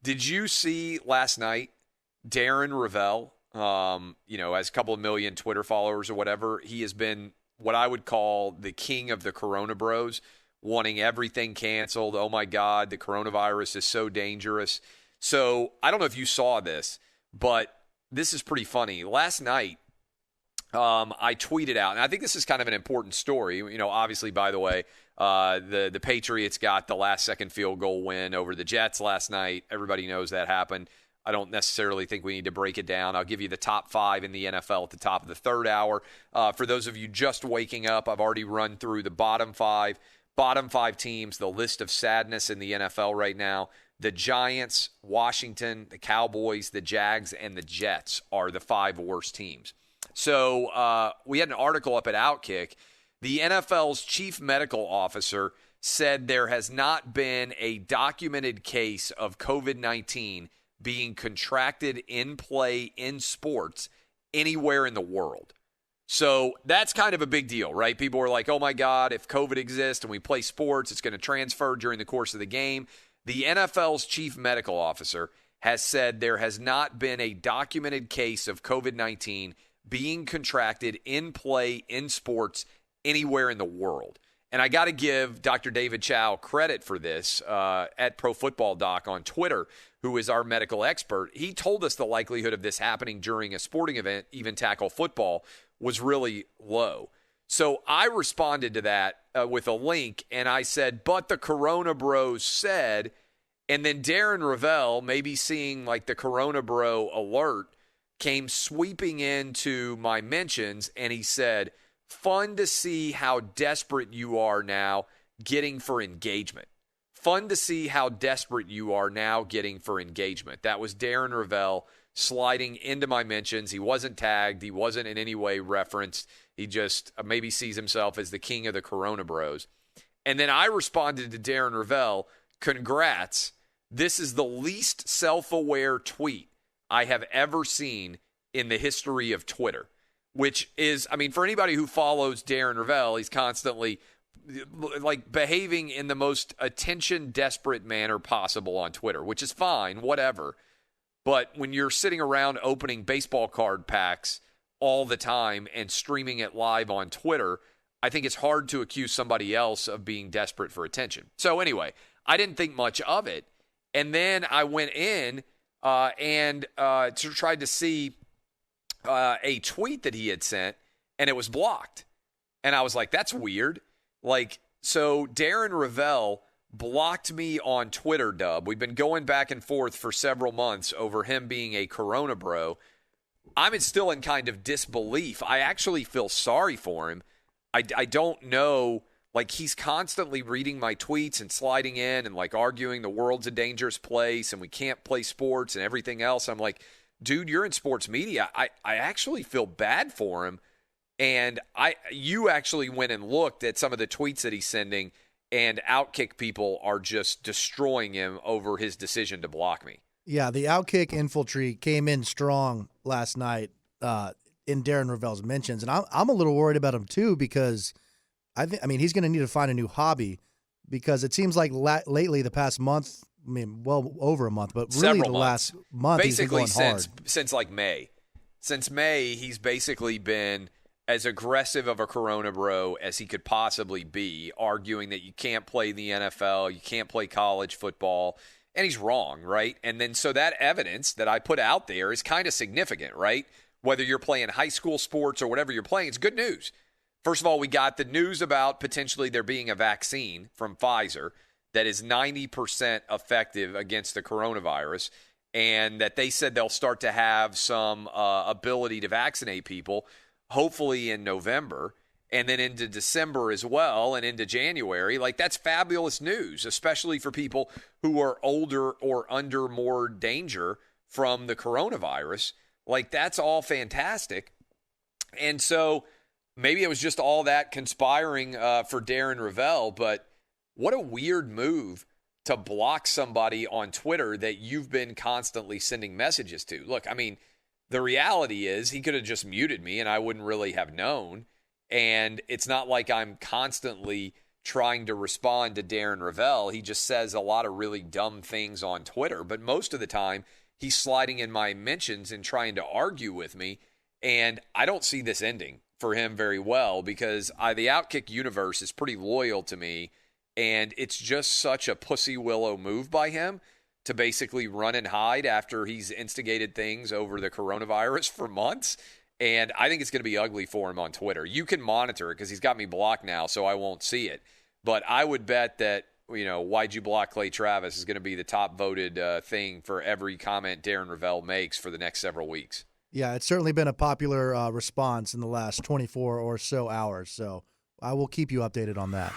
Did you see last night Darren Rovell, has a couple of million Twitter followers or whatever. He has been what I would call the king of the Corona Bros, wanting everything canceled. Oh my God, the coronavirus is so dangerous. So I don't know if you saw this, but this is pretty funny. Last night, I tweeted out, and I think this is kind of an important story. Obviously, by the way, the Patriots got the last-second field goal win over the Jets last night. Everybody knows that happened. I don't necessarily think we need to break it down. I'll give you the top 5 in the NFL at the top of the third hour. For those of you just waking up, I've already run through the bottom 5. Bottom 5 teams, the list of sadness in the NFL right now. The Giants, Washington, the Cowboys, the Jags, and the Jets are the 5 worst teams. So we had an article up at Outkick. The NFL's chief medical officer said there has not been a documented case of COVID-19 being contracted in play in sports anywhere in the world. So that's kind of a big deal, right? People are like, oh my God, if COVID exists and we play sports, it's going to transfer during the course of the game. The NFL's chief medical officer has said there has not been a documented case of COVID-19 being contracted in play in sports anywhere in the world. And I got to give Dr. David Chow credit for this at Pro Football Doc on Twitter, who is our medical expert. He told us the likelihood of this happening during a sporting event, even tackle football, was really low. So I responded to that with a link, and I said, but the Corona Bros said, and then Darren Rovell, maybe seeing like the Corona Bro alert, came sweeping into my mentions, and he said, fun to see how desperate you are now getting for engagement. Fun to see how desperate you are now getting for engagement. That was Darren Rovell sliding into my mentions. He wasn't tagged. He wasn't in any way referenced. He just maybe sees himself as the king of the Corona Bros. And then I responded to Darren Rovell, congrats. This is the least self-aware tweet I have ever seen in the history of Twitter. Which is, for anybody who follows Darren Rovell, he's constantly like behaving in the most attention-desperate manner possible on Twitter, which is fine, whatever. But when you're sitting around opening baseball card packs all the time and streaming it live on Twitter, I think it's hard to accuse somebody else of being desperate for attention. So anyway, I didn't think much of it. And then I went in and tried to see a tweet that he had sent, and it was blocked. And I was like, that's weird. So Darren Rovell blocked me on Twitter, Dub. We've been going back and forth for several months over him being a Corona Bro. I'm still in kind of disbelief. I actually feel sorry for him. I don't know. He's constantly reading my tweets and sliding in and, arguing the world's a dangerous place and we can't play sports and everything else. I'm like, dude, you're in sports media. I actually feel bad for him. And you actually went and looked at some of the tweets that he's sending, and Outkick people are just destroying him over his decision to block me. Yeah, the Outkick infantry came in strong last night in Darren Rovell's mentions. And I'm a little worried about him too, because he's going to need to find a new hobby, because it seems like lately, the past month, well over a month, but really Several last month, basically he's been going hard. Since May. Since May, he's basically been as aggressive of a Corona Bro as he could possibly be, arguing that you can't play the NFL, you can't play college football, and he's wrong, right? And then so that evidence that I put out there is kind of significant, right? Whether you're playing high school sports or whatever you're playing, it's good news. First of all, we got the news about potentially there being a vaccine from Pfizer that is 90% effective against the coronavirus, and that they said they'll start to have some ability to vaccinate people, hopefully in November, and then into December as well, and into January. That's fabulous news, especially for people who are older or under more danger from the coronavirus. That's all fantastic. And so maybe it was just all that conspiring for Darren Rovell, but what a weird move to block somebody on Twitter that you've been constantly sending messages to. Look, the reality is he could have just muted me and I wouldn't really have known. And it's not like I'm constantly trying to respond to Darren Rovell. He just says a lot of really dumb things on Twitter, but most of the time he's sliding in my mentions and trying to argue with me, and I don't see this ending for him very well because the Outkick universe is pretty loyal to me, and it's just such a pussy willow move by him to basically run and hide after he's instigated things over the coronavirus for months. And I think it's going to be ugly for him on Twitter. You can monitor it because he's got me blocked now, so I won't see it. But I would bet that, why'd you block Clay Travis is going to be the top voted thing for every comment Darren Rovell makes for the next several weeks. Yeah, it's certainly been a popular response in the last 24 or so hours. So I will keep you updated on that.